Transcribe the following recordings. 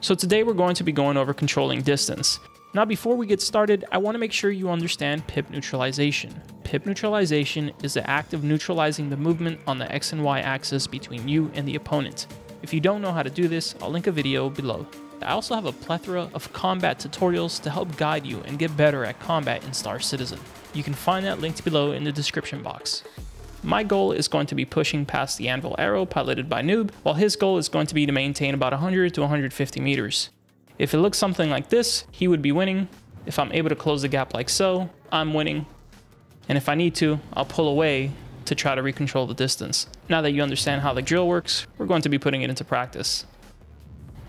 So today we're going to be going over controlling distance. Now before we get started, I want to make sure you understand pip neutralization. Pip neutralization is the act of neutralizing the movement on the X and Y axis between you and the opponent. If you don't know how to do this, I'll link a video below. I also have a plethora of combat tutorials to help guide you and get better at combat in Star Citizen. You can find that linked below in the description box. My goal is going to be pushing past the anvil arrow piloted by Noob, while his goal is going to be to maintain about 100 to 150 meters. If it looks something like this, he would be winning. If I'm able to close the gap like so, I'm winning. And if I need to, I'll pull away to try to recontrol the distance. Now that you understand how the drill works, we're going to be putting it into practice.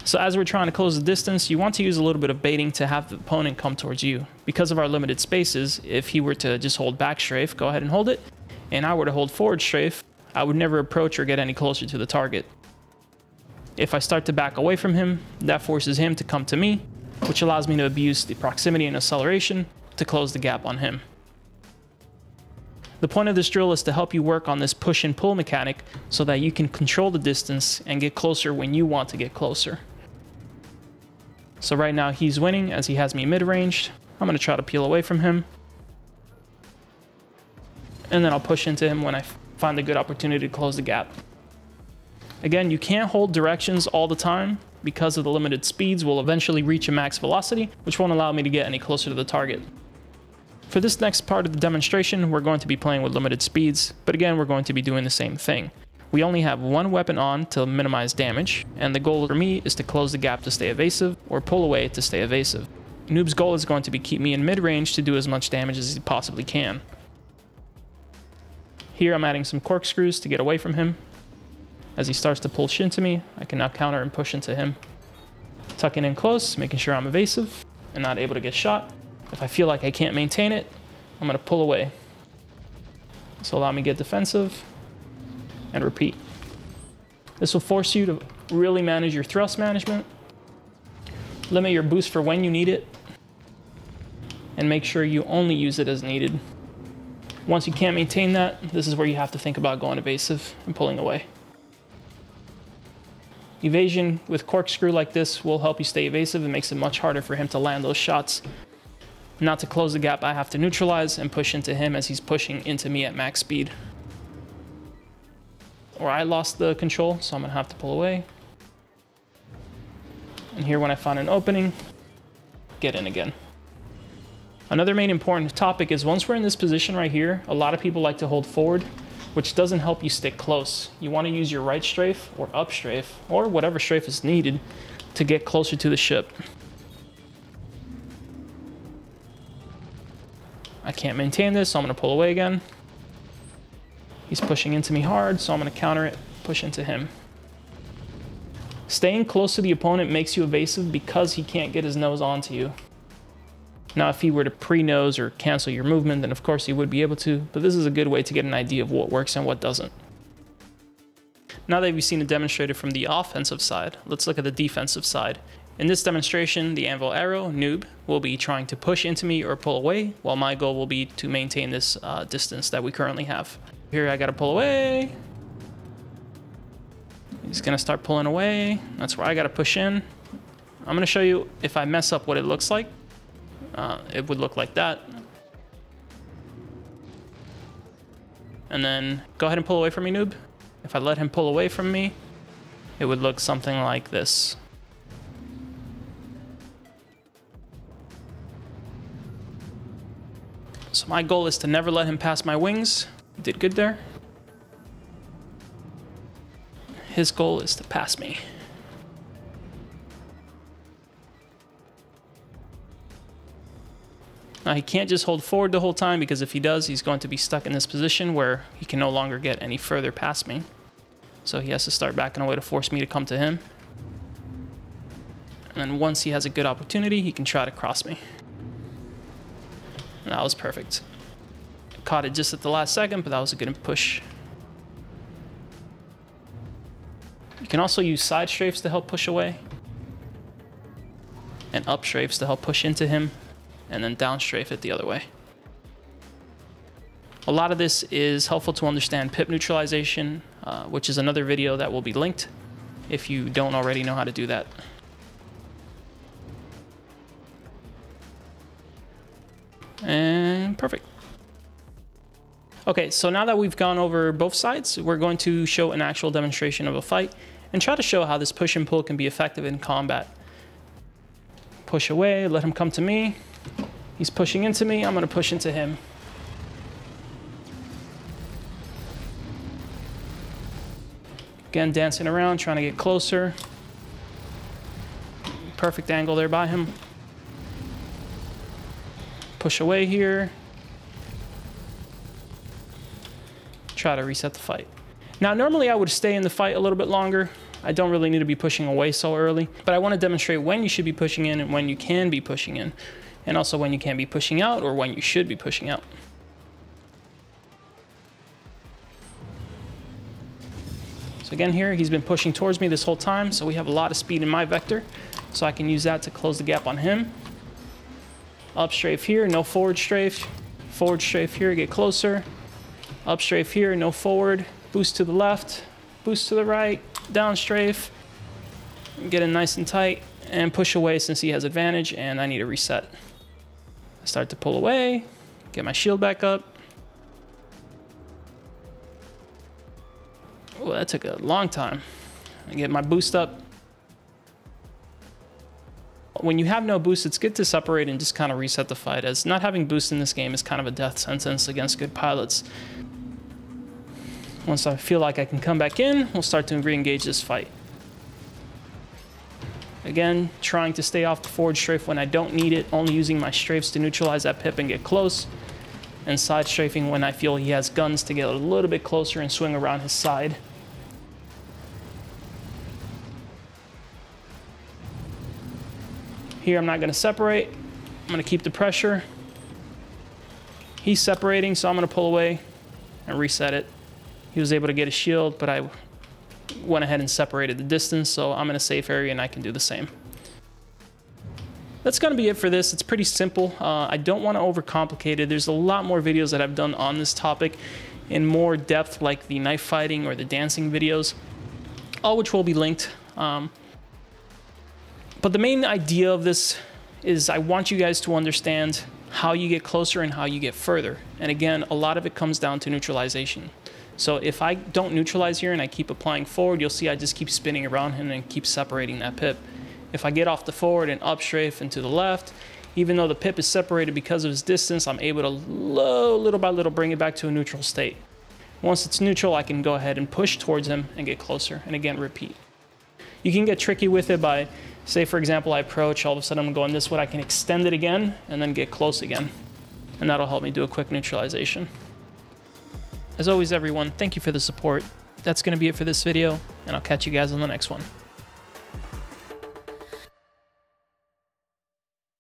So as we're trying to close the distance, you want to use a little bit of baiting to have the opponent come towards you. Because of our limited spaces, if he were to just hold back strafe, go ahead and hold it, and I were to hold forward strafe, I would never approach or get any closer to the target. If I start to back away from him, that forces him to come to me, which allows me to abuse the proximity and acceleration to close the gap on him. The point of this drill is to help you work on this push and pull mechanic so that you can control the distance and get closer when you want to get closer. So right now he's winning as he has me mid-ranged. I'm going to try to peel away from him. And then I'll push into him when I find a good opportunity to close the gap. Again, you can't hold directions all the time because of the limited speeds. We'll eventually reach a max velocity, which won't allow me to get any closer to the target. For this next part of the demonstration, we're going to be playing with limited speeds, but again, we're going to be doing the same thing. We only have one weapon on to minimize damage, and the goal for me is to close the gap to stay evasive or pull away to stay evasive. Noob's goal is going to be keep me in mid-range to do as much damage as he possibly can. Here I'm adding some corkscrews to get away from him. As he starts to push into me, I can now counter and push into him. Tucking in close, making sure I'm evasive and not able to get shot. If I feel like I can't maintain it, I'm going to pull away. This will allow me to get defensive and repeat. This will force you to really manage your thrust management, limit your boost for when you need it, and make sure you only use it as needed. Once you can't maintain that, this is where you have to think about going evasive and pulling away. Evasion with corkscrew like this will help you stay evasive and makes it much harder for him to land those shots. Not to close the gap, I have to neutralize and push into him as he's pushing into me at max speed. Or I lost the control, so I'm gonna have to pull away. And here when I find an opening, get in again. Another main important topic is once we're in this position right here, a lot of people like to hold forward, which doesn't help you stick close. You want to use your right strafe or up strafe, or whatever strafe is needed to get closer to the ship. I can't maintain this, so I'm going to pull away again. He's pushing into me hard, so I'm going to counter it, push into him. Staying close to the opponent makes you evasive because he can't get his nose onto you. Now, if he were to pre-nose or cancel your movement, then of course he would be able to, but this is a good way to get an idea of what works and what doesn't. Now that we've seen it demonstrated from the offensive side, let's look at the defensive side. In this demonstration, the anvil arrow, Noob, will be trying to push into me or pull away, while my goal will be to maintain this distance that we currently have. Here I gotta pull away. He's gonna start pulling away. That's where I gotta push in. I'm gonna show you if I mess up what it looks like. It would look like that. And then go ahead and pull away from me, Noob. If I let him pull away from me, it would look something like this. So my goal is to never let him pass my wings. Did good there. His goal is to pass me. Now he can't just hold forward the whole time, because if he does, he's going to be stuck in this position where he can no longer get any further past me. So he has to start backing away to force me to come to him. And then once he has a good opportunity, he can try to cross me. And that was perfect. I caught it just at the last second, but that was a good push. You can also use side strafes to help push away, and up strafes to help push into him, and then down strafe it the other way. A lot of this is helpful to understand pip neutralization, which is another video that will be linked if you don't already know how to do that. And perfect. Okay, so now that we've gone over both sides, we're going to show an actual demonstration of a fight and try to show how this push and pull can be effective in combat. Push away, let him come to me. He's pushing into me, I'm gonna push into him. Again, dancing around, trying to get closer. Perfect angle there by him. Push away here. Try to reset the fight. Now, normally I would stay in the fight a little bit longer. I don't really need to be pushing away so early, but I want to demonstrate when you should be pushing in and when you can be pushing in, and also when you can be pushing out or when you should be pushing out. So again here, he's been pushing towards me this whole time, so we have a lot of speed in my vector, so I can use that to close the gap on him. Up strafe here, no forward strafe. Forward strafe here, get closer. Up strafe here, no forward. Boost to the left, boost to the right, down strafe. Get in nice and tight, and push away since he has advantage, and I need to reset. I start to pull away, get my shield back up. Oh, that took a long time. I get my boost up. When you have no boost, it's good to separate and just kind of reset the fight, as not having boost in this game is kind of a death sentence against good pilots. Once I feel like I can come back in, we'll start to re-engage this fight. Again, trying to stay off the forward strafe when I don't need it, only using my strafes to neutralize that pip and get close, and side strafing when I feel he has guns to get a little bit closer and swing around his side. Here I'm not going to separate. I'm going to keep the pressure. He's separating, so I'm going to pull away and reset it. He was able to get a shield, but I went ahead and separated the distance, so I'm in a safe area and I can do the same. That's going to be it for this. It's pretty simple. I don't want to overcomplicate it. There's a lot more videos that I've done on this topic in more depth, like the knife fighting or the dancing videos, all which will be linked. But the main idea of this is I want you guys to understand how you get closer and how you get further. And again, a lot of it comes down to neutralization. So if I don't neutralize here and I keep applying forward, you'll see I just keep spinning around him and keep separating that pip. If I get off the forward and up strafe and to the left, even though the pip is separated because of his distance, I'm able to little by little bring it back to a neutral state. Once it's neutral, I can go ahead and push towards him and get closer, and again, repeat. You can get tricky with it by, say for example, I approach, all of a sudden I'm going this way, I can extend it again and then get close again. And that'll help me do a quick neutralization. As always, everyone, thank you for the support. That's going to be it for this video, and I'll catch you guys on the next one.